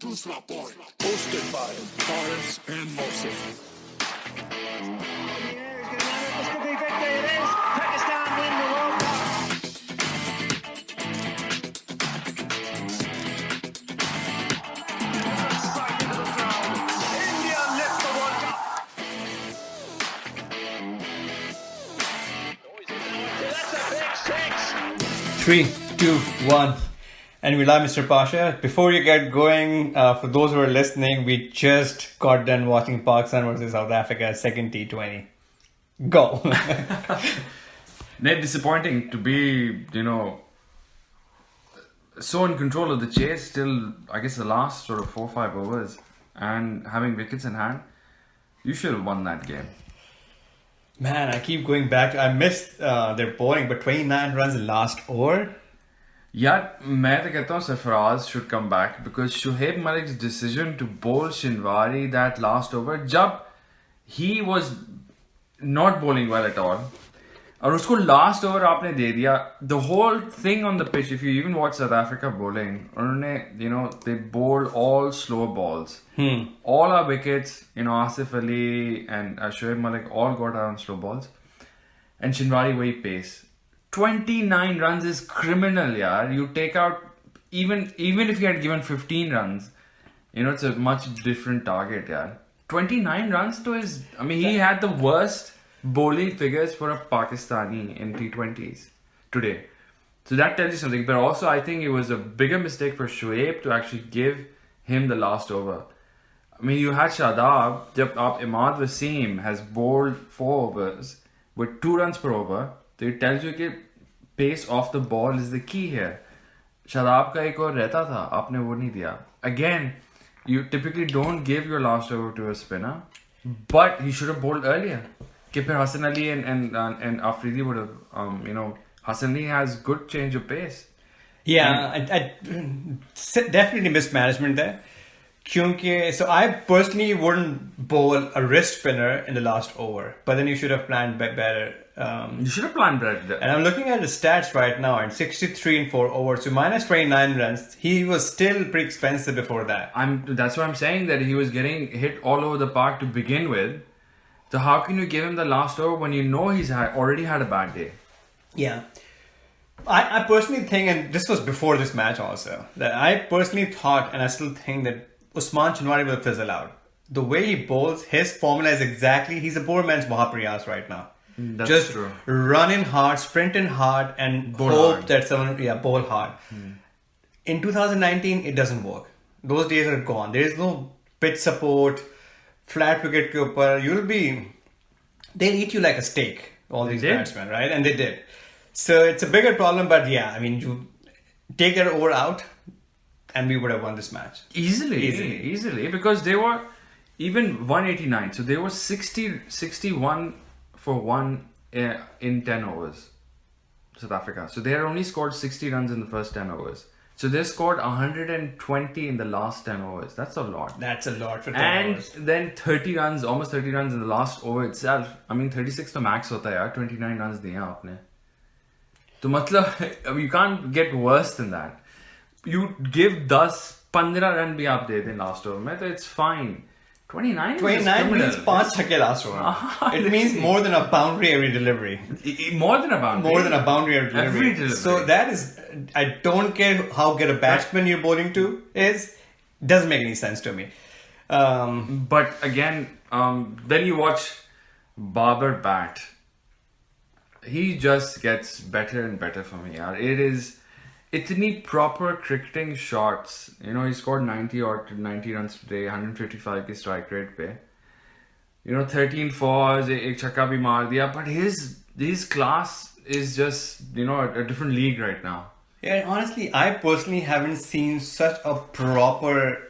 Doosra Point, hosted by Boris and Moses. This could be victory. It is. Pakistan win the World Cup. Strike into the zone. India lift the World Cup. That's a big six. 3, 2, 1. And we love Mr. Pasha. Before you get going, for those who are listening, we just got done watching Pakistan versus South Africa, second T20. Go. Net disappointing to be, so in control of the chase till, I guess, the last sort of 4 or 5 overs and having wickets in hand. You should have won that game. Man, I keep going back. I missed their bowling, but 29 runs in last over. Yeah, मैं तो कहता हूँ Sarfaraz should come back because Shoaib Malik's decision to bowl Shinwari that last over, जब he was not bowling well at all, और उसको last over आपने दे दिया. The whole thing on the pitch, if you even watch South Africa bowling, उन्होंने, they bowled all slow balls. All our wickets, Asif Ali and Shoaib Malik all got out on slow balls. And Shinwari वही pace. 29 runs is criminal, yaar. You take out, even if you had given 15 runs, it's a much different target, yaar. 29 runs to his, he had the worst bowling figures for a Pakistani in T20s today. So that tells you something. But also, I think it was a bigger mistake for Shoaib to actually give him the last over. You had Shadab, jab Imad Wasim has bowled 4 overs with 2 runs per over. So it tells you that pace off the ball is the key here. Shadab ka ek aur rehta tha, aapne wo nahi diya. Again, you typically don't give your last over to a spinner, but he should have bowled earlier. Ke phir Hassan Ali and Afridi would have, Hassan Ali has good change of pace. Yeah, I definitely mismanagement there. So I personally wouldn't bowl a wrist spinner in the last over, but then you should have planned better. You should have planned better. And I'm looking at the stats right now, and 63 in 4 overs, so minus 29 runs. He was still pretty expensive before that. That's what I'm saying, that he was getting hit all over the park to begin with. So how can you give him the last over when you know he's already had a bad day? Yeah. I personally think, and this was before this match also, that I personally thought, and I still think that Usman Shinwari will fizzle out. The way he bowls, his formula is exactly, he's a poor man's Mahapriyas right now. That's just true. Running hard, sprinting hard, and bowl hope hard. that someone, bowl hard. In 2019, it doesn't work. Those days are gone. There is no pitch support, flat wicket ke upar. They'll eat you like a steak, all these batsmen, right? And they did. So it's a bigger problem, but you take that over out, and we would have won this match. Easily. Because they were even 189. So they were 61 for 1 in 10 overs, South Africa. So they had only scored 60 runs in the first 10 overs. So they scored 120 in the last 10 overs. That's a lot. That's a lot for 10 and overs. Then 30 runs, almost 30 runs in the last over itself. 36 to max hota hai, 29 runs diye aapne. So matlab, you can't get worse than that. You give 15 run bhi aap de den last over mein, so it's fine. 29 means 5 chhakke last over. It means more than a boundary every delivery. More than a boundary. More than a boundary every delivery. So that is, I don't care how good a batsman you're bowling to is, doesn't make any sense to me. But again, then you watch Babar bat. He just gets better and better for me. It is itni proper cricketing shots. He scored 90 runs today, 155 ki strike rate pe. 13 fours, ek chakka bhi maar diya. But his class is just, a different league right now. Yeah, honestly, I personally haven't seen such a proper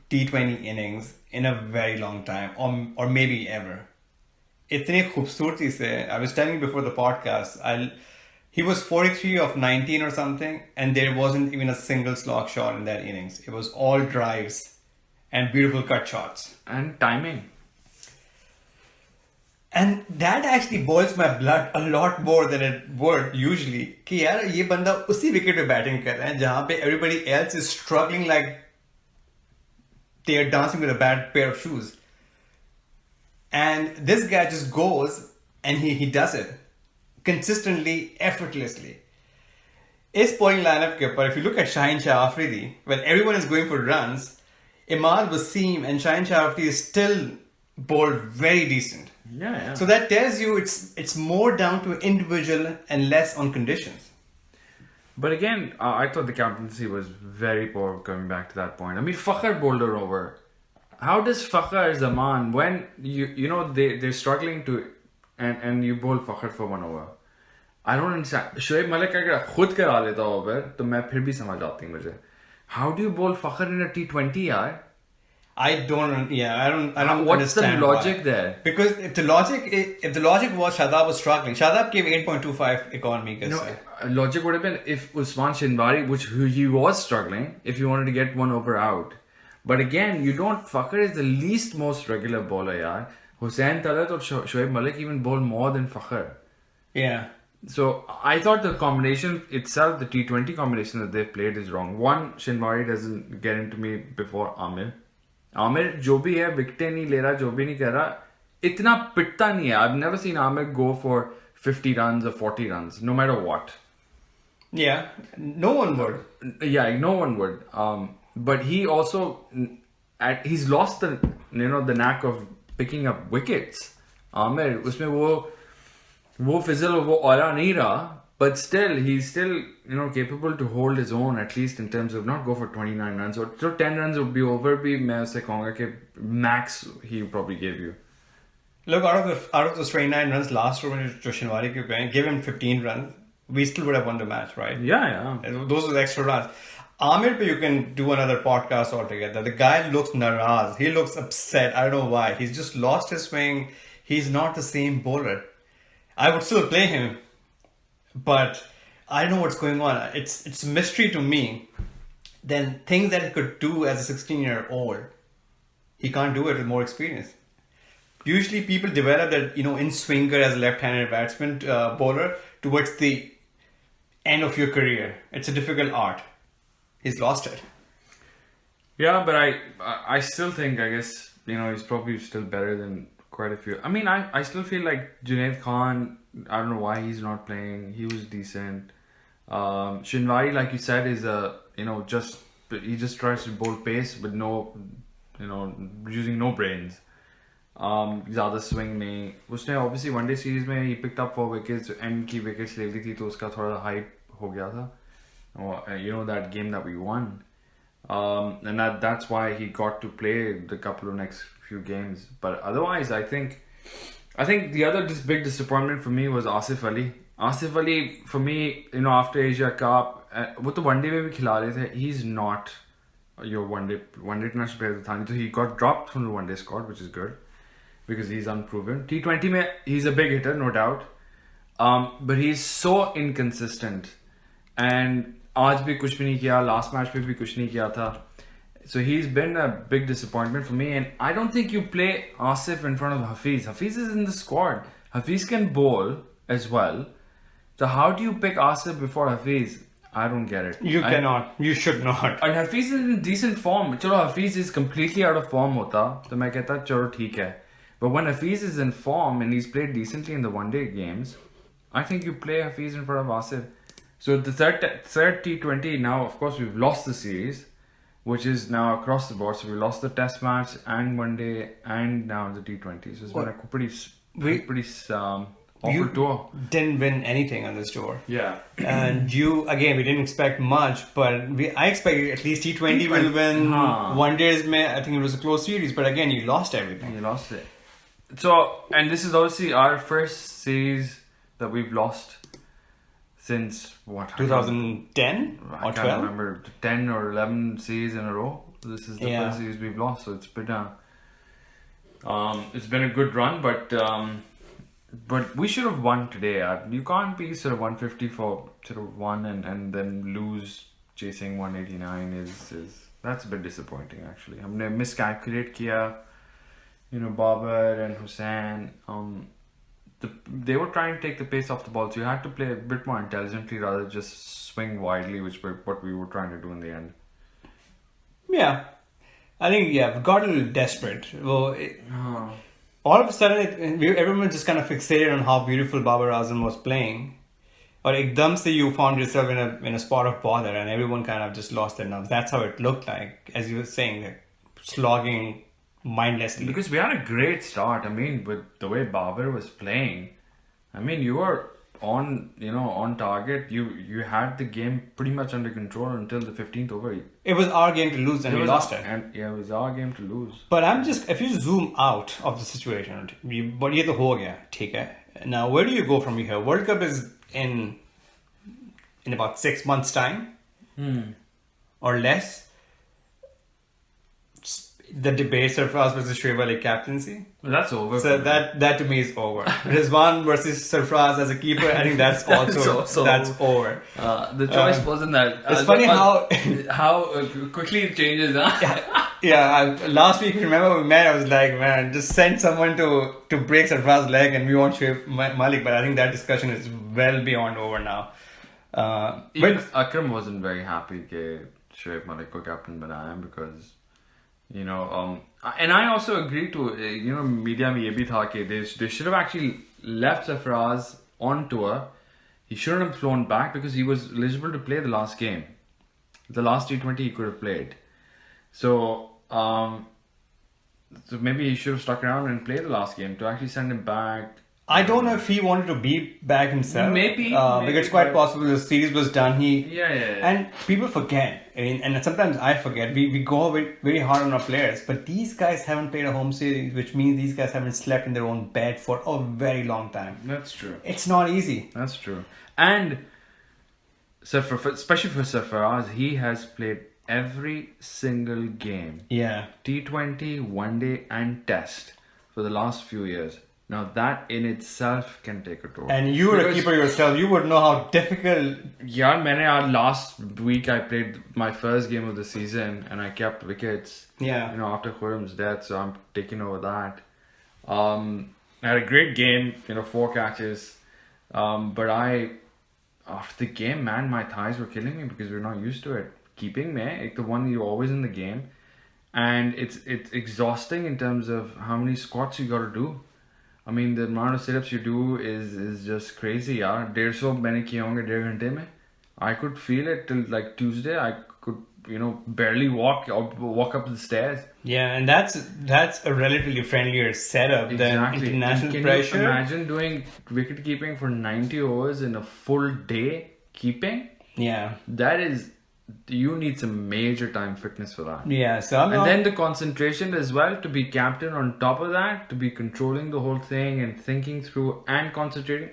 T20 innings in a very long time, or maybe ever. Itne khoobsurti se, I was telling you before the podcast, he was 43 of 19 or something, and there wasn't even a single slog shot in that innings. It was all drives and beautiful cut shots. And timing. And that actually boils my blood a lot more than it would usually. कि यार ये बंदा उसी wicket पे batting कर रहा है जहाँ पे everybody else is struggling like they are dancing with a bad pair of shoes. And this guy just goes and he does it consistently, effortlessly. Is bowling lineup ke upar, if you look at Shaheen Shah Afridi, when everyone is going for runs, Imad Wasim and Shaheen Shah Afridi is still bowled very decent. Yeah. So that tells you it's more down to individual and less on conditions. But again, I thought the captaincy was very poor coming back to that point. I mean, Fakhr bowled her over. How does Fakhr Zaman, when you know they're struggling to, and you bowl Fakhr for 1 over? I don't understand. Shoaib Malik अगर खुद करा लेता over, तो मैं फिर भी समझ आती मुझे. How do you bowl Fakhr in a T20 यार? I don't What's understand the logic why. there? Because if the logic was Shadab was struggling, Shadab gave 8.25 economy. No, logic would have been if Usman Shinwari, he was struggling, if you wanted to get 1 over out. But again, you don't. Fakhr is the least most regular bowler, yaar. Hussain Talat or Shoaib Malik even bowl more than Fakhr. Yeah. So I thought the combination itself, the T20 combination that they've played is wrong. One, Shinwari doesn't get into me before Amir. Amir, जो भी है, विकेटें नहीं ले रहा, जो भी नहीं कर रहा, इतना पिटता नहीं है. I've never seen Amir go for 50 runs or 40 runs, no matter what. Yeah, no one would. Yeah, no one would. But he also, he's lost the knack of picking up wickets. Amir, उसमें वो fizzle वो aura नहीं रहा. But still, he's still, capable to hold his own, at least in terms of not go for 29 runs. Or so 10 runs would be over, bhi main usse kahunga ke max he probably gave you. Look, out of those 29 runs last over to Shinwari ke playing, give him 15 runs, we still would have won the match, right? Yeah. Those are the extra runs. Amir, you can do another podcast altogether. The guy looks naraz. He looks upset. I don't know why. He's just lost his swing. He's not the same bowler. I would still play him. But I don't know what's going on. It's a mystery to me. Then things that he could do as a 16-year-old, he can't do it with more experience. Usually people develop that, in swinger as a left-handed batsman, bowler towards the end of your career. It's a difficult art. He's lost it. Yeah, but I still think, I guess, he's probably still better than quite a few. I mean, I still feel like Junaid Khan, I don't know why he's not playing. He was decent. Shinwari, like you said, is he just tries to bowl pace with no, using no brains. ज़्यादा swing नहीं. उसने obviously one day series में he picked up 4 wickets, end की wickets ले ली थी, तो उसका थोड़ा hype हो गया था. That game that we won. And that's why he got to play the couple of next few games. But otherwise, I think the other big disappointment for me was Asif Ali. Asif Ali, for me, after Asia Cup, वो तो one day में भी खिला रहे थे. He's not your one day international player था नहीं, so he got dropped from the one day squad, which is good because he's unproven. T20 में he's a big hitter, no doubt, but he's so inconsistent. And आज भी कुछ भी नहीं किया, last match पे भी कुछ नहीं किया था. So he's been a big disappointment for me, and I don't think you play Asif in front of Hafiz. Hafiz is in the squad. Hafiz can bowl as well. So how do you pick Asif before Hafiz? I don't get it. You cannot. You should not. And Hafiz is in decent form. Chalo, Hafiz is completely out of form hota, तो मैं कहता चलो ठीक है. But when Hafiz is in form and he's played decently in the one-day games, I think you play Hafiz in front of Asif. So the third T20 now, of course, we've lost the series, which is now across the board. So we lost the Test match and one day and now the T20. So it's been a pretty awful tour. Didn't win anything on this tour. Yeah. And we didn't expect much, but I expected at least T20 will win. One days, I think it was a close series, but again, you lost everything. You lost it. So, and this is obviously our first series that we've lost since what? 2010 or 12? I can't remember, 10 or 11 series in a row. This is the first series we've lost, so it's been a good run, but we should have won today. You can't be sort of 150 for sort of one and then lose chasing 189 is that's a bit disappointing actually. हमने miscalculate किया, Babar and Hussain. They were trying to take the pace off the ball, so you had to play a bit more intelligently rather than just swing widely, which was what we were trying to do in the end. Yeah. I think, yeah, we got a little desperate. Well, all of a sudden, everyone just kind of fixated on how beautiful Babar Azam was playing. Or ekdam se you found yourself in a spot of bother and everyone kind of just lost their nerves. That's how it looked like, as you were saying, like slogging mindlessly. Because we had a great start. I mean, with the way Babar was playing, I mean, you were on target. You had the game pretty much under control until the 15th over. It was our game to lose and we lost it. And yeah, it was our game to lose. But if you zoom out of the situation, but ye to ho gaya, theek hai. Now, where do you go from here? World Cup is in about 6 months' time or less. The debate Sarfraz versus Shoaib Ali captaincy. Well, that's over. So that to me is over. Rizwan versus Sarfraz as a keeper, I think that's also that's over. The choice wasn't that. It's funny how quickly it changes. Huh? Yeah. Last week, remember we met? I was like, man, just send someone to break Sarfraz's leg, and we want Shoaib Malik. But I think that discussion is well beyond over now. Even Akram wasn't very happy that Shoaib Malik ko captain banaya because. And I also agree to, media mein ye bhi tha ke they should have actually left Sarfraz on tour. He shouldn't have flown back because he was eligible to play the last game. The last T20 he could have played. So maybe he should have stuck around and played the last game to actually send him back. I don't know if he wanted to be back himself. Maybe. Because it's quite possible the series was done. Yeah. And people forget. I mean, and sometimes I forget. We go very hard on our players. But these guys haven't played a home series, which means these guys haven't slept in their own bed for a very long time. That's true. It's not easy. That's true. And so especially for Sarfaraz, he has played every single game. Yeah. T20, One Day and Test for the last few years. Now that in itself can take a toll. And you were a keeper yourself. You would know how difficult. Yeah, last week I played my first game of the season and I kept wickets. Yeah. After Khurram's death, so I'm taking over that. I had a great game. 4 catches. But after the game, man, my thighs were killing me because we're not used to it. Keeping me, the one you're always in the game, and it's exhausting in terms of how many squats you got to do. I mean, the amount of sit-ups you do is just crazy, yaar. 150 मैंने किए होंगे 1.5 घंटे में. I could feel it till like Tuesday. I could, barely walk up the stairs. Yeah, and that's a relatively friendlier setup than international pressure. Can you imagine doing wicket keeping for 90 overs in a full day keeping? Yeah. That is... You need some major time fitness for that. Yeah, then the concentration as well to be captain on top of that, to be controlling the whole thing and thinking through and concentrating.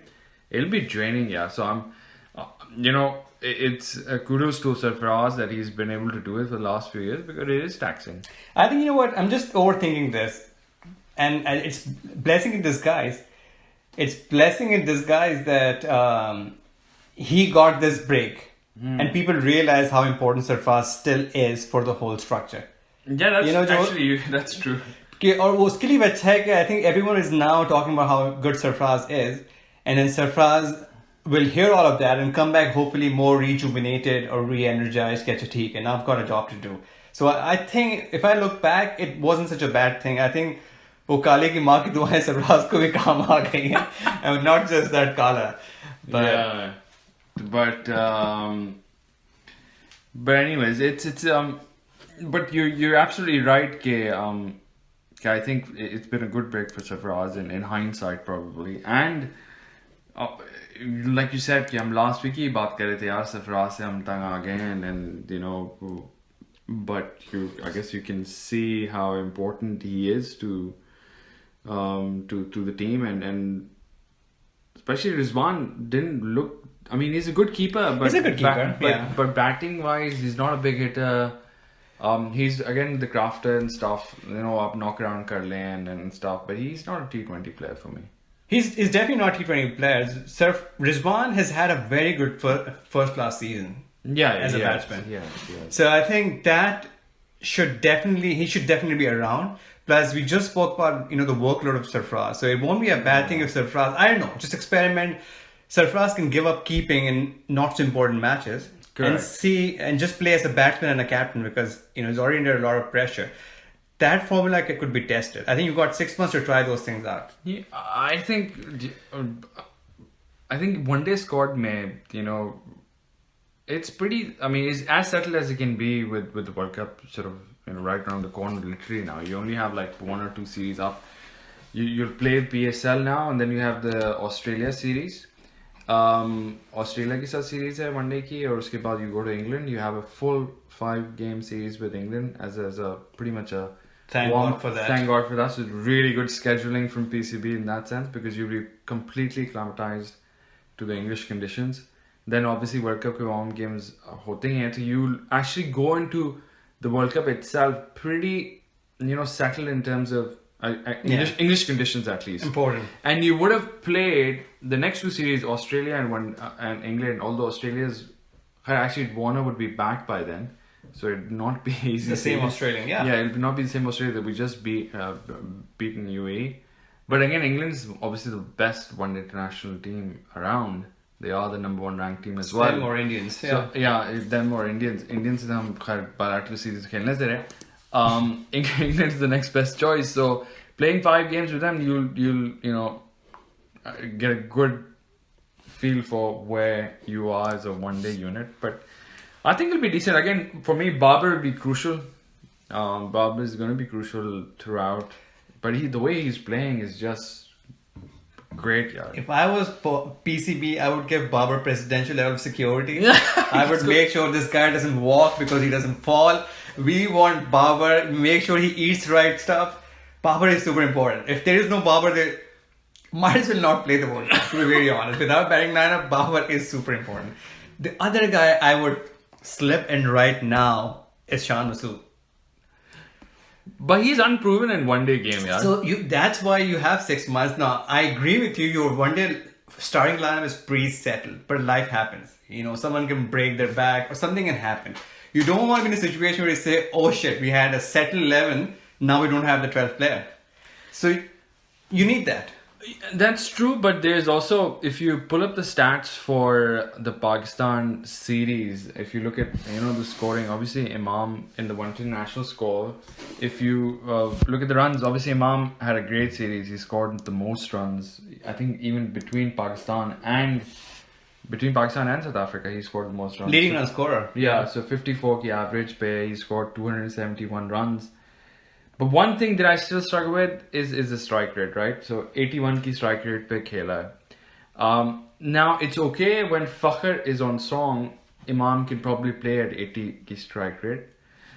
It'll be draining, yeah. So I'm, it's kudos to Sarfaraz that he's been able to do it for the last few years because it is taxing. I think, I'm just overthinking this. And it's blessing in disguise. It's blessing in disguise that he got this break. And people realize how important Sarfraz still is for the whole structure. Yeah, that's true. और उसके लिए अच्छा है कि I think everyone is now talking about how good Sarfraz is, and then Sarfraz will hear all of that and come back hopefully more rejuvenated or re-energized. Get ठीक and I've got a job to do. So I think if I look back, it wasn't such a bad thing. I think वो काले की माँ की दुआएं Sarfraz को भी काम आ गई हैं, and not just that Kala. But yeah. But anyways, it's but you're absolutely right. I think it's been a good break for Sarfraz in hindsight probably, and like you said, हम last week ही बात कर रहे थे यार Sarfraz से हम तंग आ गए हैं, and but I guess you can see how important he is to the team, and especially Rizwan didn't look. I mean, he's a good keeper, but he's a good keeper, but batting wise, he's not a big hitter. He's again the crafter and stuff, up knock around kar le and stuff, but he's not a T20 player for me. He's definitely not T20 player. Rizwan has had a very good first class season. As a batsman. Yeah. So I think that he should definitely be around. Plus, we just spoke about the workload of Sarfraz, so it won't be a bad thing if Sarfraz, I don't know, just experiment. Sarfraz can give up keeping in not so important matches and see and just play as a batsman and a captain because he's already under a lot of pressure. That formula could be tested. I think you've got 6 months to try those things out. Yeah, I think one day squad may, it's pretty. I mean, it's as settled as it can be with the World Cup sort of right around the corner. Literally now, you only have like 1 or 2 series up. You'll play PSL now, and then you have the Australia series. Australia की साथ series है one day की, और उसके बाद you go to England. You have a full 5-game series with England as a pretty much a Thank God for that. Thank God for that. So it's really good scheduling from PCB in that sense because you'll be completely acclimatized to the English conditions. Then obviously World Cup के warm games होते ही हैं, so you'll actually go into the World Cup itself pretty settled in terms of English conditions at least. Important. And you would have played the next 2 series, Australia and England, although Australia's actually Warner would be back by then, so it'd not be easy. The same Australian, yeah. Yeah, it'd not be the same Australia that we just beaten UAE. But again, England's obviously the best one international team around. They are the number 1 ranked team as well. Them or Indians, yeah. So, yeah, it's them or Indians. Indians से हम खैर bilateral series खेलने से रहे. England's the next best choice. So playing 5 games with them, you'll get a good feel for where you are as a one-day unit. But I think it'll be decent. Again, for me, Babar will be crucial. Babar is going to be crucial throughout. But the way he's playing is just great, yeah. If I was PCB, I would give Babar presidential level of security. I would make sure this guy doesn't walk because he doesn't fall. We want Babar, make sure he eats right stuff. Babar is super important. If there is no Babar, they might as well not play the World Cup, to be very honest. Without batting lineup, Babar is super important. The other guy I would slip in right now is Shan Masood. But he's unproven in one-day game, yeah. So that's why you have 6 months. Now, I agree with you. Your one-day starting lineup is pre-settled, but life happens. Someone can break their back or something can happen. You don't want to be in a situation where you say, oh shit, we had a settled 11, now we don't have the 12th player. So you need that. That's true, but there's also, if you pull up the stats for the Pakistan series, if you look at the scoring, obviously Imam in the one international score. If you look at the runs, obviously Imam had a great series. He scored the most runs. I think even between Pakistan and South Africa, he scored the most runs. Leading run scorer. Yeah, so 54 ki average pe, he scored 271 runs. But one thing that I still struggle with is the strike rate, right? So 81 ki strike rate pe khela hai. Now it's okay when Fakhr is on song, Imam can probably play at 80 ki strike rate.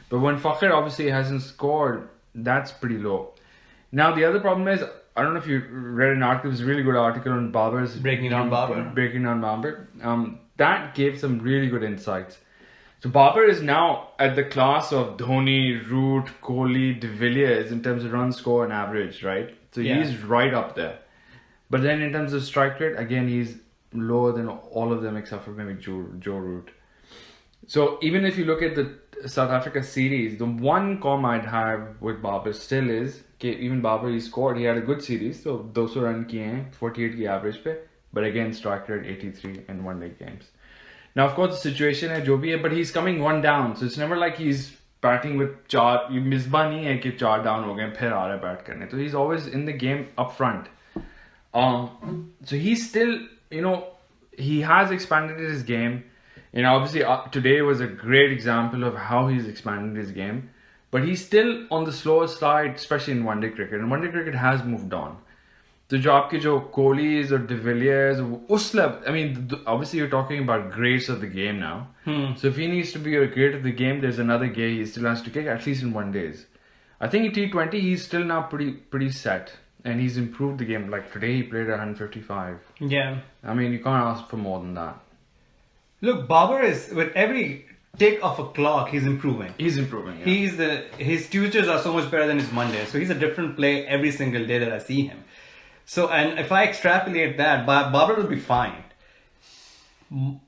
But when Fakhr obviously hasn't scored, that's pretty low. Now the other problem is, I don't know if you read an article, it was a really good article on Babar's Breaking down Babar. That gave some really good insights. So Babar is now at the class of Dhoni, Root, Kohli, De Villiers in terms of run score and average, right? So he's right up there. But then in terms of strike rate, again, he's lower than all of them except for maybe Joe Root. So even if you look at the South Africa series, the one com I'd have with Babar still is, even Babar, he scored, he had a good series, so 200 run kiye hain, 48 ki average pe, but again strike rate 83 in one-day games. Now, of course, the situation है जो भी है, but he's coming 1 down, so it's never like he's batting with 4. ये मिसबा नहीं है कि 4 down हो गए फिर आ रहा है bat करने. So he's always in the game up front. So he's still, he has expanded his game. Obviously today was a great example of how he's expanded his game. But he's still on the slower side, especially in one-day cricket. And one-day cricket has moved on. So जो आपके जो Kohlis or De Villiers, उस level, I mean, obviously you're talking about greats of the game now. So if he needs to be a great of the game, there's another game he still has to kick, at least in one days. I think in T20 he's still now pretty set. And he's improved the game. Like today he played 155. Yeah. I mean, you can't ask for more than that. Look, Babar is, with every tick of a clock, he's improving. He's improving, yeah. His Tuesdays are so much better than his Mondays. So he's a different play every single day that I see him. So, and if I extrapolate that, Babar will be fine. And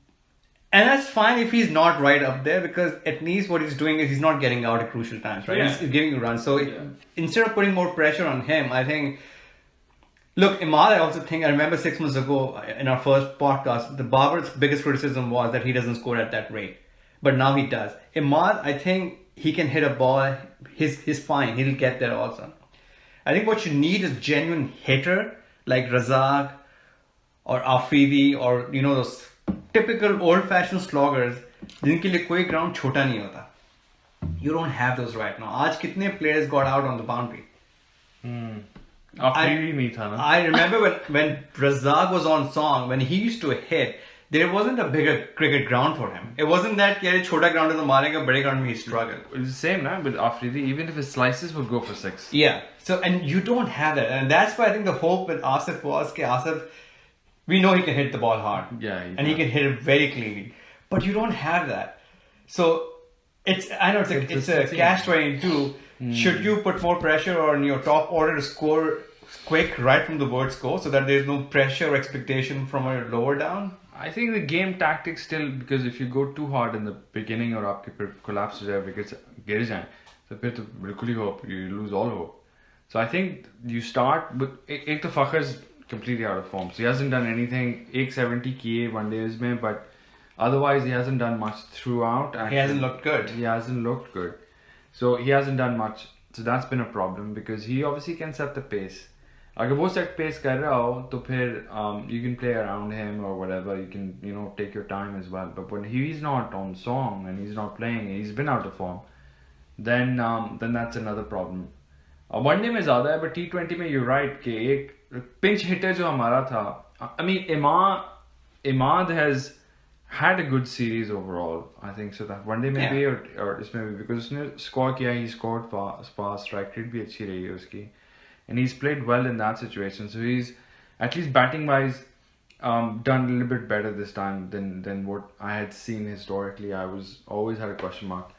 that's fine if he's not right up there, because at least what he's doing is he's not getting out at crucial times, right? Yeah. He's giving you runs. So instead of putting more pressure on him, I think Look, Imad, I also think, I remember 6 months ago in our first podcast, the Babar's biggest criticism was that he doesn't score at that rate. But now he does. Imad, I think he can hit a ball. He's fine. He'll get there also. I think what you need is genuine hitter like Razak or Afridi or, those typical old-fashioned sloggers जिनके लिए कोई ground छोटा नहीं होता. You don't have those right now. आज कितने players got out on the boundary? Afridi नहीं था ना. I remember when Razak was on song, when he used to hit, there wasn't a bigger cricket ground for him. It wasn't that कि अरे छोटा ground है तो मारेगा, बड़े ground में he struggled. It's the same ना with Afridi. Even if his slices would go for 6. Yeah. So, and you don't have that. And that's why I think the hope with Asif was that Asif, we know he can hit the ball hard. Yeah. And he can hit it very cleanly. But you don't have that. So, I know it's a catch-22. Should you put more pressure on your top order to score quick right from the word score so that there's no pressure or expectation from your lower down? I think the game tactics still, because if you go too hard in the beginning or आपके collapse हो जाए wickets गिर जाएं तो फिर तो बिल्कुल ही hope, you lose all hope. So I think you start with एक तो Fakhr's completely out of form, so he hasn't done anything. 170 किए one days में, but otherwise he hasn't done much throughout. He hasn't looked good. He hasn't looked good, so he hasn't done much. So that's been a problem because he obviously can set the pace. अगर वो set pace कर रहा हो तो फिर you can play around him or whatever. You can take your time as well. But when he's not on song and he's not playing, he's been out of form. Then that's another problem. One day में ज़्यादा है, but T20 में you're right कि एक pinch hitter जो हमारा था. I mean Imad has had a good series overall. I think so that one day maybe or इसमें भी because उसने score किया, he scored fast, strike rate भी अच्छी रही है उसकी. And he's played well in that situation. So he's, at least batting wise, done a little bit better this time than what I had seen historically. I always had a question mark.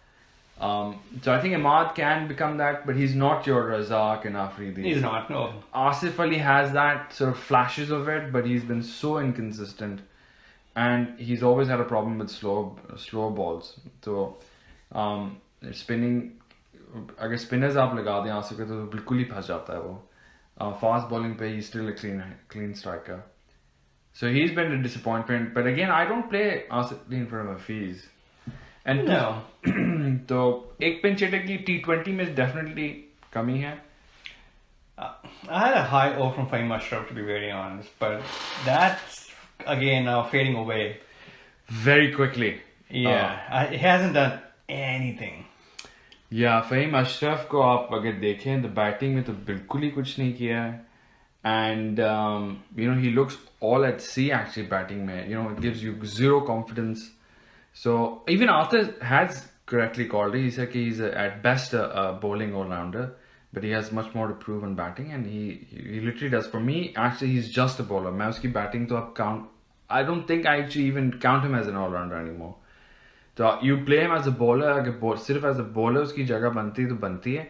So I think Imad can become that, but he's not your Razak and Afridi. He's not, no. Asif Ali has that sort of flashes of it, but he's been so inconsistent. And he's always had a problem with slow balls. So spinning, अगर spinners आप लगा दें आसिफ के तो बिल्कुल ही फंस जाता है वो. Fast bowling पे he's still a clean striker. So he's been a disappointment. But again, I don't play Asif in front of Hafiz. And No. तो एक pinch hitter की T20 में definitely कमी है. I had a high O from Fahim Ashraf, to be very honest, but that's again now fading away. Very quickly. Yeah, he hasn't done anything. Yeah, Fahim Ashraf को आप अगर देखें तो batting में तो बिल्कुल ही कुछ नहीं किया है. And he looks all at sea actually batting में. It gives you zero confidence. So even Arthur has correctly called it. He said he's at best a bowling all-rounder, but he has much more to prove on batting, and he literally does. For me, actually, he's just a bowler. मैं उसकी batting तो अब count. I don't think I actually even count him as an all-rounder anymore. So you play him as a bowler. अगर सिर्फ as a bowler उसकी जगह बनती तो बनती है.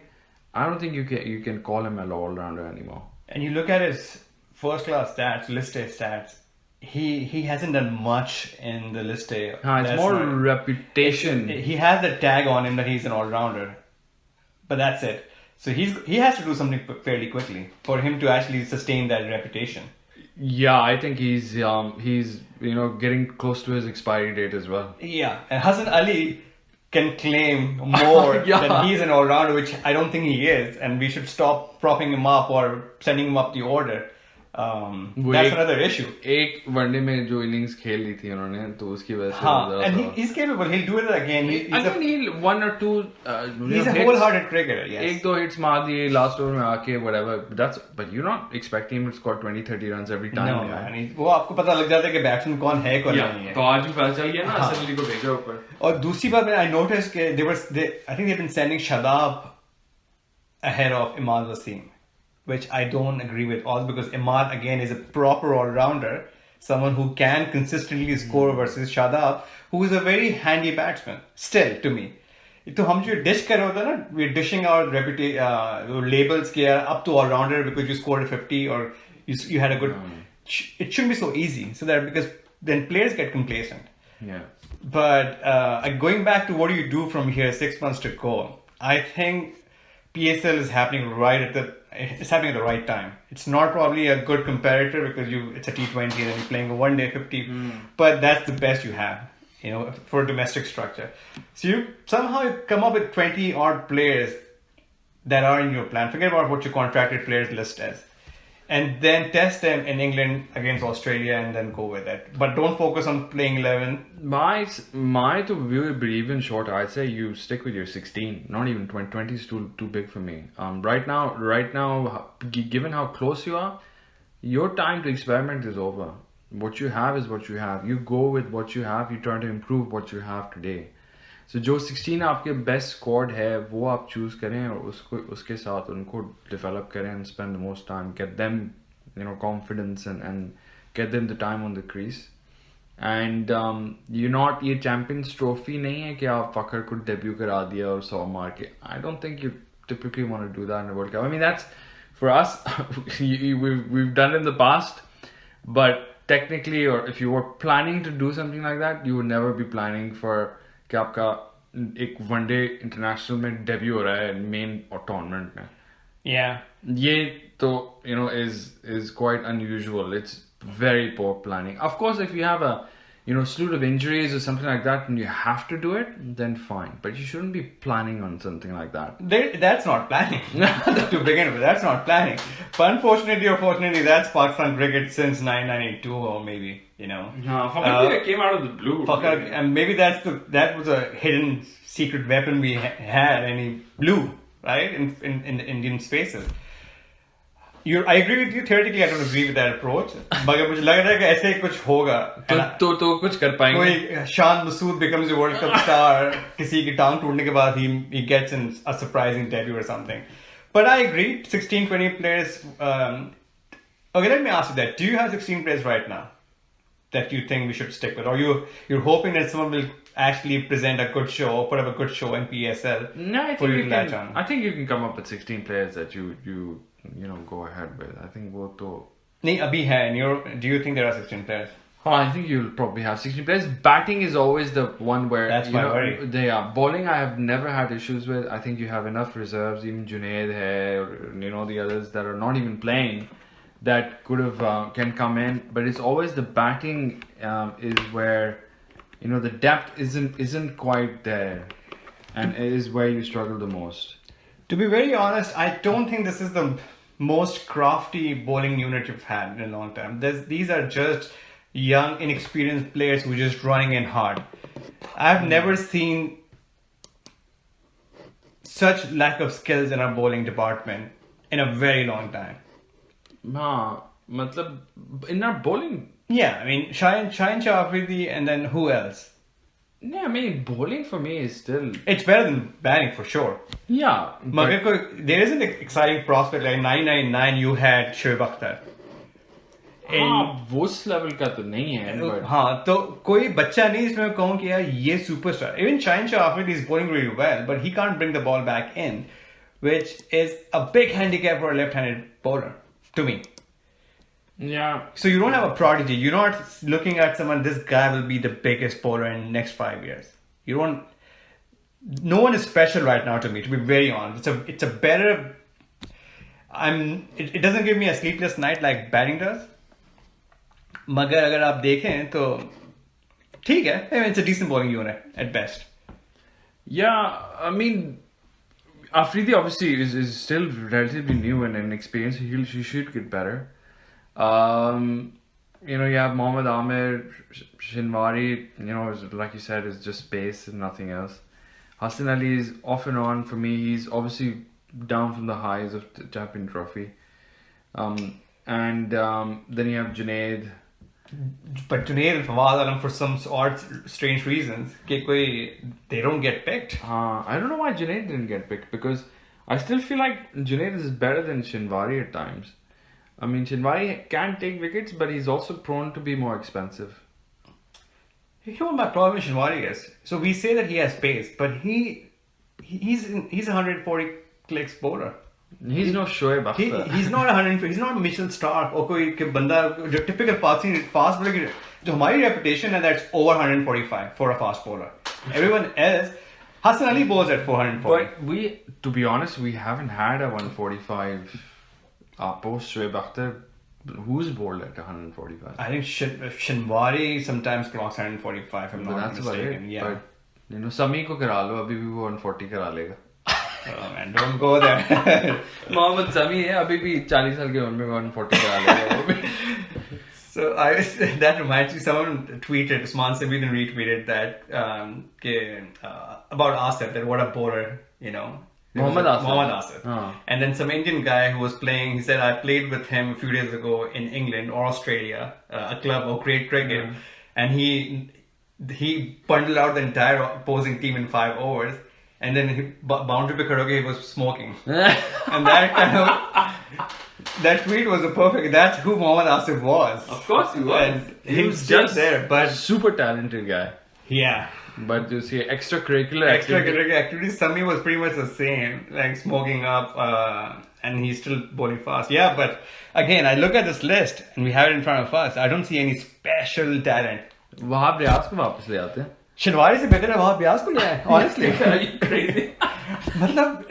I don't think you can call him an all-rounder anymore. And you look at his first-class stats, list A stats. He hasn't done much in the list A. It's more reputation. He has the tag on him that he's an all-rounder, but that's it. So he has to do something fairly quickly for him to actually sustain that reputation. Yeah, I think he's getting close to his expiry date as well. Yeah, and Hassan Ali can claim more than he's an all-rounder, which I don't think he is, and we should stop propping him up or sending him up the order. That's another issue. एक one day में जो innings खेल ली थी उन्होंने तो उसकी वजह से and he's capable. He'll do it again. He'll one or two. He's a wholehearted cricketer. Yes. एक दो hits मार दिए last over में आके whatever. But you're not expecting him to score 20-30 runs every time. No, man. वो आपको पता लग जाता है कि बैट्समैन कौन है कौन नहीं है. तो आज भी पता चल गया ना असली को भेजा ऊपर. और दूसरी बात I noticed कि I think they've been sending Shadab ahead of Imad Wasim, which I don't agree with also because Imad again is a proper all-rounder, someone who can consistently score versus Shadab, who is a very handy batsman still to me. तो हम जो dish कर रहे होते हैं ना, we're dishing our labels कि up to all-rounder because you scored 50 or you had a good. It shouldn't be so easy, so that because then players get complacent. Yeah. But going back to what do you do from here, 6 months to go, I think PSL is happening it's happening at the right time. It's not probably a good comparator because it's a T20 and you're playing a 1-day 50, but that's the best you have, for a domestic structure. So you somehow come up with 20 odd players that are in your plan. Forget about what your contracted players list as. And then test them in England against Australia and then go with it. But don't focus on playing 11. My to view it even shorter, I'd say you stick with your 16, not even 20. 20 is too big for me. Right now, given how close you are, your time to experiment is over. What you have is what you have. You go with what you have. You try to improve what you have today. So जो 16 आपके best squad है वो आप choose करें और उसके साथ उनको develop करें and spend the most time, get them confidence and get them the time on the crease. And ये Champions Trophy नहीं है कि आप फकर को debut करा दिया और 100 मार के. I don't think you typically want to do that in a World Cup. I mean, that's for us. we've done it in the past, but technically, or if you were planning to do something like that, you would never be planning for कि आपका एक one day international में debut हो रहा है main tournament में. ये तो is quite unusual. It's very poor planning. Of course, if you have a slew of injuries or something like that and you have to do it, then fine. But you shouldn't be planning on something like that. That's not planning. To begin with, that's not planning. But unfortunately or fortunately, that's Pakistan cricket since 1992 or maybe, No, it came out of the blue. And maybe that was a hidden secret weapon we had, and he blew, right, in the Indian spaces. I agree with you. Theoretically, I don't agree with that approach. मगर मुझे लग रहा है कि ऐसे ही कुछ होगा. तो कुछ कर पाएंगे. कोई Shan Masood becomes a World Cup star. किसी की टांग टूटने के बाद he gets in a surprising debut or something. But I agree. 16-20 players. Okay, let me ask you that. Do you have 16 players right now that you think we should stick with, or you're hoping that someone will actually present a good show or put up a good show in PSL? No, I think you can come up with 16 players that you go ahead with. I think वो तो नहीं अभी है. Do you think there are 16 players? I think you'll probably have 16 players. Batting is always the one where that's my worry. They are bowling. I have never had issues with. I think you have enough reserves. Even Junaid hai, or the others that are not even playing that could have can come in. But it's always the batting is where the depth isn't quite there, and it is where you struggle the most. To be very honest, I don't think this is the most crafty bowling unit you've had in a long time. These are just young, inexperienced players who are just running in hard. I've never seen such lack of skills in our bowling department in a very long time. Matlab, in our bowling? Yeah, I mean, Shaheen Shah and then who else? Yeah, I mean, bowling for me is still... It's better than batting for sure. Yeah. But there isn't an exciting prospect like 999 you had Shoaib Akhtar. उस level का तो नहीं है. But... हाँ, तो कोई बच्चा नहीं इसमें मैं कहूँ कि यार ये superstar. Even Shaheen Shah is bowling really well, but he can't bring the ball back in, which is a big handicap for a left-handed bowler, to me. Yeah. So you don't have a prodigy. You're not looking at someone, this guy will be the biggest bowler in the next 5 years. No one is special right now to me, to be very honest. It's a better... It doesn't give me a sleepless night like batting does. मगर अगर आप देखें तो ठीक है. I mean, it's a decent bowling unit at best. Yeah, I mean, Afridi obviously is still relatively new and inexperienced. He should get better. You have Mohammad Amir, Shinwari, like you said, is just space and nothing else. Hassan Ali is off and on for me. He's obviously down from the highs of the Champion Trophy. And then you have Junaid. But Junaid and Fawaz Alam, for some odd, strange reasons, they don't get picked. I don't know why Junaid didn't get picked, because I still feel like Junaid is better than Shinwari at times. I mean, Shinwari can take wickets, but he's also prone to be more expensive. You know what my problem with Shinwari is? So we say that he has pace, but he's a 140 clicks bowler. He's no Shoaib Akhtar. He's not 100. He's not Mitchell Stark or कोई बंदा जो typical fast bowler की जो हमारी reputation है that's over 145 for a fast bowler. Everyone else, Hassan Ali bowls at 440. But to be honest, we haven't had a 145 post Shoaib Akhtar. Who's bowled at 145? I think Shinwari sometimes clocks 145, if I'm But not that's about mistaken. it. Yeah. But Sami ko kara lo, abhi bhi wo 140 kara lega. Oh man, don't go there. Mohammad Sami hai, abhi bhi 40 saal ke umr mein 140 kara lega. So that reminds me, someone tweeted, Usman Sabir then retweeted that about Asif, that what a bowler, you know. Mohammad Asif. Oh. And then some Indian guy who was playing, he said, I played with him a few days ago in England or Australia, a club of great cricket, and he bundled out the entire opposing team in 5 overs, and then he boundary pe khade hoke he was smoking. And that tweet was a perfect, that's who Mohammad Asif was. Of course he was. And he was just there, but super talented guy. yeah. But you see, extracurricular Activities, Sami was pretty much the same, like smoking up, and he's still bowling fast. Yeah, but again, I look at this list, and we have it in front of us. I don't see any special talent. वहाँ रियाज को वापस ले आते हैं. शिनवारी से बेहतर है वहाँ ब्याज को ले आए, honestly. Are you crazy? मतलब,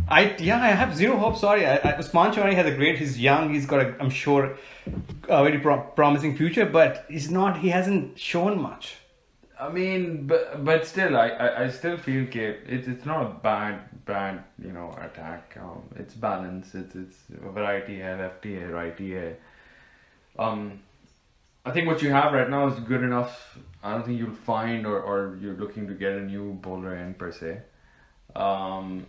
I have zero hope. Sorry, Usman Shawari has a great. He's young. He's got I'm sure, a very promising future. But he hasn't shown much. I mean, but still, I still feel that it's not a bad attack. It's balance. It's variety hai, lefty hai, righty hai. I think what you have right now is good enough. I don't think you'll find or you're looking to get a new bowler in per se. And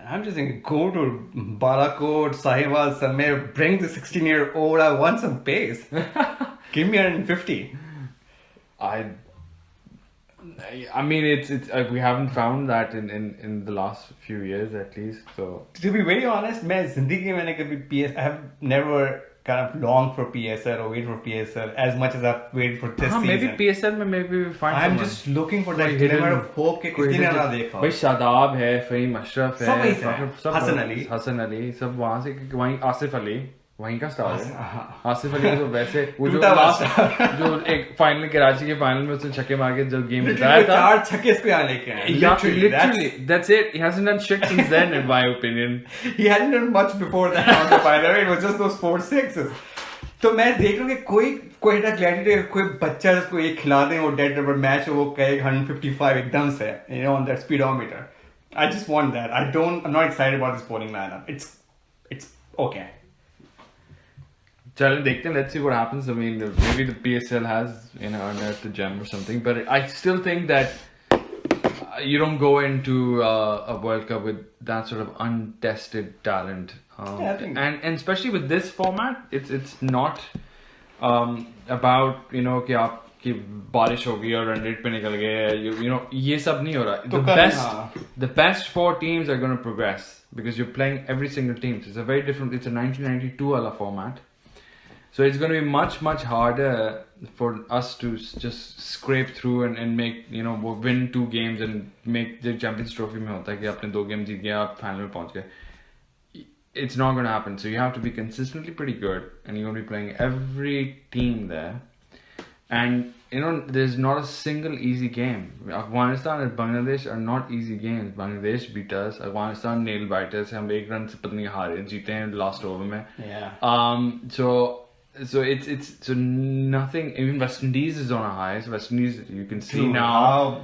I'm just thinking, go to Balakot, Sahiwal, Samir, bring the 16-year-old. I want some pace. Give me 150. I mean, it's we haven't found that in the last few years at least. So to be very honest, I have never kind of longed for PSL or waited for PSL as much as I've waited for this season. Maybe PSL maybe we find. I'm just looking for that glimmer of hope कि किसी ने ना देखा. भाई शादाब है, फहीम अशरफ है, सब वहीं से हैं. हसन अली, सब वहाँ से वहीं आसिफ अली. वहीं का स्टार है आसिफ अली तो वैसे वो जो एक फाइनल कराची के फाइनल में उसने छक्के मार के जब गेम जिताया था 4 छक्के इस पे आने लेके आए literally that's it. He hasn't done shit since then in my opinion. He hadn't done much before that on the final. It was just those 4 sixes. तो मैं देख रहा हूँ कि कोई क्लैरिटी कोई बच्चा जिसको ये खिला दें और डेड रबर मैच वो कहे 155 एकदम से on that speedometer. I just want that. I'm not excited about this bowling lineup. It's okay. चलो देखते हैं, let's see what happens. I mean, maybe the PSL has unearthed the gem or something, but I still think that you don't go into a World Cup with that sort of untested talent. And especially with this format, it's not about कि आपकी बारिश हो गई और run rate पे निकल गए. ये सब नहीं हो रहा. The best 4 teams are going to progress because you're playing every single team. So it's a 1992 wala format. So it's going to be much harder for us to just scrape through and make win 2 games and make the Champions Trophy में होता है कि आपने 2 games जीत गए आप final में पहुंच गए. It's not going to happen. So you have to be consistently pretty good, and you're going to be playing every team there. And there's not a single easy game. Afghanistan and Bangladesh are not easy games. Bangladesh beat us. Afghanistan nail biters. हम 1 run से पता नहीं हारे जीते हैं last over में. Yeah. So it's nothing. Even West Indies is on a high. So West Indies, you can see now.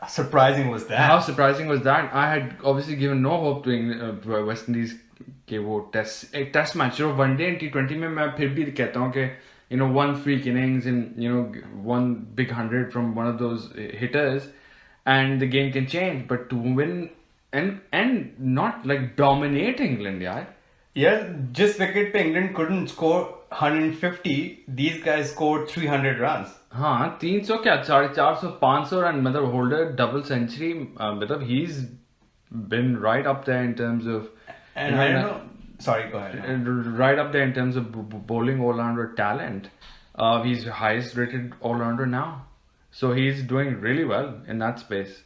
How surprising was that? How surprising was that? I had obviously given no hope to West Indies के वो test match. One day in T20 में मैं फिर भी कहता हूँ कि one freak innings and one big 100 from one of those hitters, and the game can change. But to win and not like dominate England, yeah. Yeah, just wicket पे England couldn't score 150. These guys scored 300 runs. हाँ 300 क्या 450 500 run मतलब holder double century मतलब he's been right up there in terms of and I don't know. Sorry, go ahead. Right up there in terms of bowling all-rounder talent. He's highest rated all-rounder now, so he's doing really well in that space.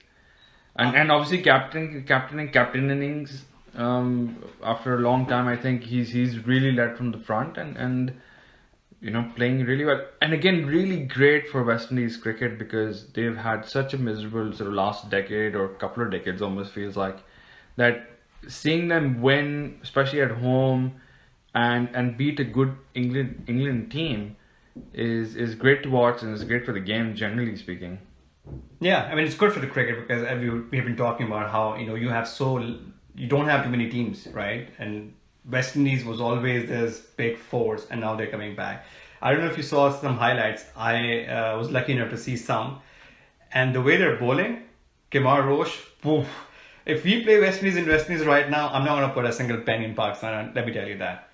And obviously captain innings. After a long time, I think he's really led from the front, and playing really well. And again, really great for West Indies cricket because they've had such a miserable sort of last decade or couple of decades, almost feels like, that seeing them win, especially at home, and beat a good England team is great to watch, and it's great for the game, generally speaking. Yeah, I mean it's good for the cricket because we've been talking about how you don't have too many teams, right? And West Indies was always this big force, and now they're coming back. I don't know if you saw some highlights. I was lucky enough to see some, and the way they're bowling, Kemar Roche, poof. If we play West Indies in West Indies right now, I'm not gonna put a single penny in Pakistan. Let me tell you that.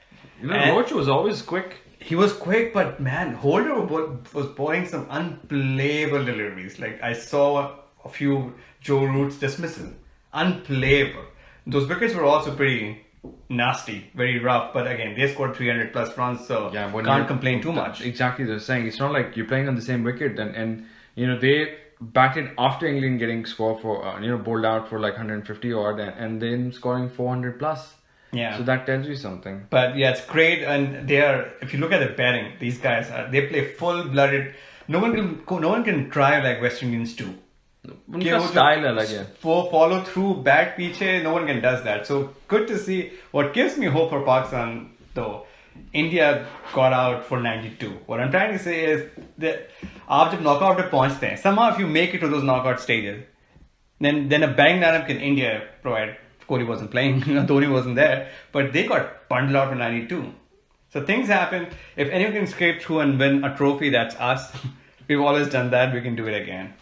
Roach was always quick. He was quick, but man, Holder was bowling some unplayable deliveries. Like I saw a few Joe Root's dismissals, unplayable. Those wickets were also pretty nasty, very rough. But again, they scored 300 plus runs, so can't complain too much. Exactly, they're saying it's not like you're playing on the same wicket, and they batted after England getting scored for bowled out for like 150 odd, and then scoring 400 plus. Yeah. So that tells you something. But yeah, it's great, and if you look at the batting, these guys they play full blooded. No one can try like West Indians do. उनका style अलग है. Follow through, bat पीछे, no one can does that. So good to see. What gives me hope for Pakistan though, India got out for 92. What I'm trying to say is that आप जब knockout पे पहुंचते हैं, somehow if you make it to those knockout stages, then a bang lineup can India provide. Kohli wasn't playing, Dhoni wasn't there, but they got bundled out for 92. So things happen. If anyone can scrape through and win a trophy, that's us. We've always done that. We can do it again.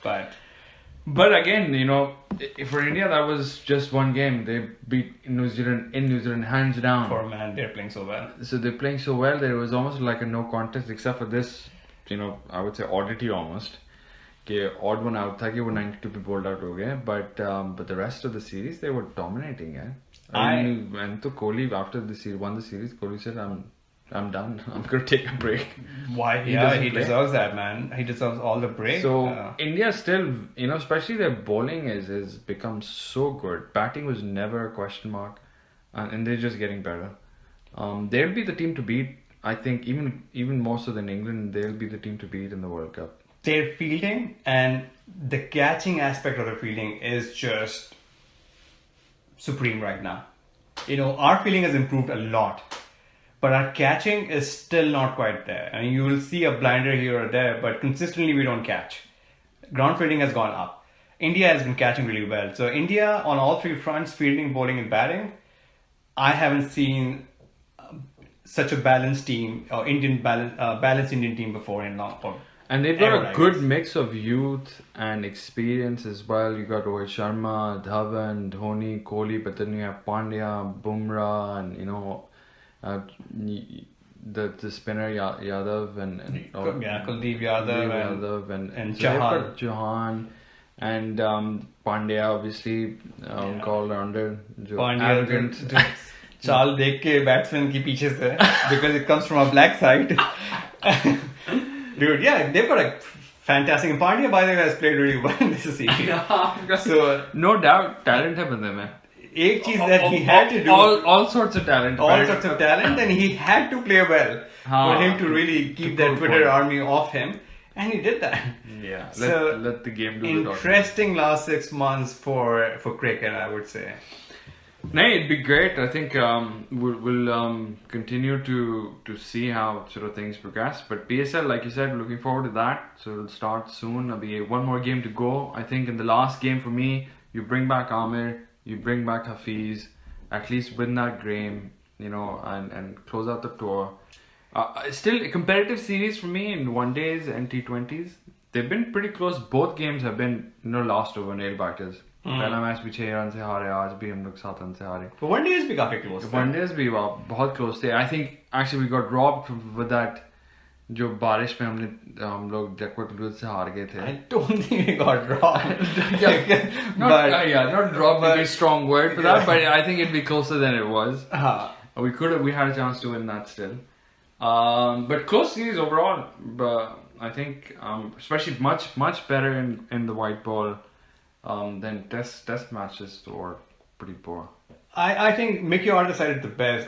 But again, for India, that was just one game. They beat New Zealand hands down. Poor man, they're playing so well. So they're playing so well that it was almost like a no contest, except for this, I would say oddity almost. कि odd one out था कि वो 92 पे bowled out हो गए, but the rest of the series they were dominating. And तो Kohli after won the series, Kohli said I'm done. I'm gonna take a break. Why? He deserves that, man. He deserves all the break. So India still, especially their bowling is become so good. Batting was never a question mark, and they're just getting better. They'll be the team to beat. I think even more so than England, they'll be the team to beat in the World Cup. Their fielding and the catching aspect of the fielding is just supreme right now. Our fielding has improved a lot, but our catching is still not quite there. I mean, you will see a blinder here or there, but consistently we don't catch. Ground fielding has gone up. India has been catching really well. So India on all three fronts, fielding, bowling and batting, I haven't seen such a balanced team or balanced Indian team before in long. And they've got a good mix of youth and experience as well. You got Rohit Sharma, Dhawan, Dhoni, Kohli, but then you have Pandya, Bumrah, and the spinner Yadav and Kuldeep Yadav and so Chauhan and Pandya obviously called rounder. Arrogant. चाल देख के batsman की पीछे से because it comes from a black side. Dude, yeah, they've got a fantastic. And Pandya, by the way, has played really well in this series. So no doubt, talent है बंदे में. एक चीज that he had to do. All sorts of talent. All sorts of talent, and he had to play well for him to really keep that Twitter army off him, and he did that. Yeah. So let the game do the talking. Interesting last 6 months for cricket, I would say. No, it'd be great. I think we'll continue to see how sort of things progress. But PSL, like you said, looking forward to that. So it'll start soon. There'll be one more game to go. I think in the last game for me, you bring back Amir, you bring back Hafiz, at least win that game, and close out the tour. Still a competitive series for me in one days and T20s. They've been pretty close. Both games have been lost over nail biters. पहला match भी 6 run से हारे, आज भी हम लोग 7 run से हारे. But one days भी काफी close. One days भी बहुत close थे. I think actually we got robbed with that. जो बारिश में हम लोग जैकपॉट से हार गए थे. I don't think we got robbed. Not robbed would be a strong word for that, but I think it'd be closer than it was. We had a chance to win that still. But close series overall. But I think especially much better in the white ball. Than test matches or pretty poor. I think Mickey Arthur said it the best.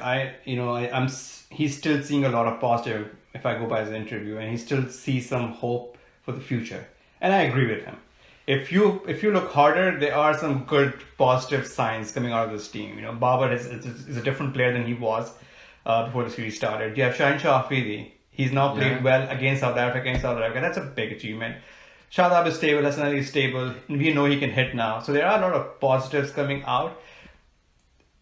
He's still seeing a lot of positive if I go by his interview, and he still sees some hope for the future. And I agree with him. If you look harder, there are some good positive signs coming out of this team. You know, Babar is a different player than he was before the series started. You have Shaheen Shah Afridi. He's now played well against South Africa. That's a big achievement. Shadab is stable. Hassan Ali is stable. We know he can hit now. So there are a lot of positives coming out.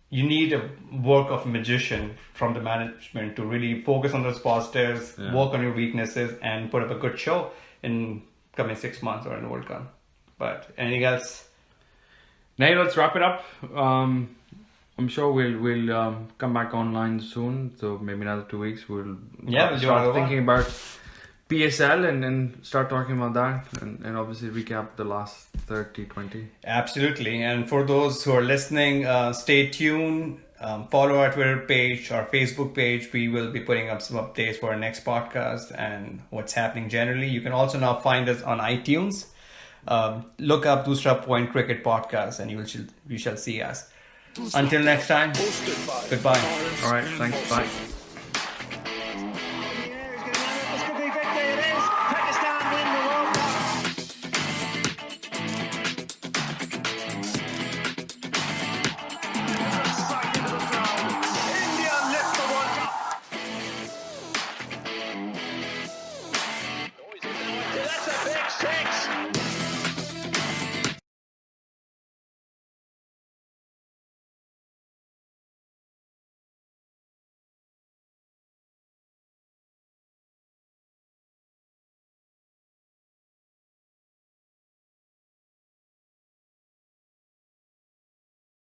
You need a work of magician from the management to really focus on those positives, work on your weaknesses, and put up a good show in coming 6 months or in the World Cup. But anything else? Now let's wrap it up. I'm sure we'll come back online soon. So maybe another 2 weeks we'll start thinking about PSL and then start talking about that and obviously recap the last 30-20. Absolutely. And for those who are listening, stay tuned. Follow our Twitter page, our Facebook page. We will be putting up some updates for our next podcast and what's happening generally. You can also now find us on iTunes. Look up Doosra Point Cricket Podcast and you shall see us. Until next time, goodbye. All right, thanks, bye.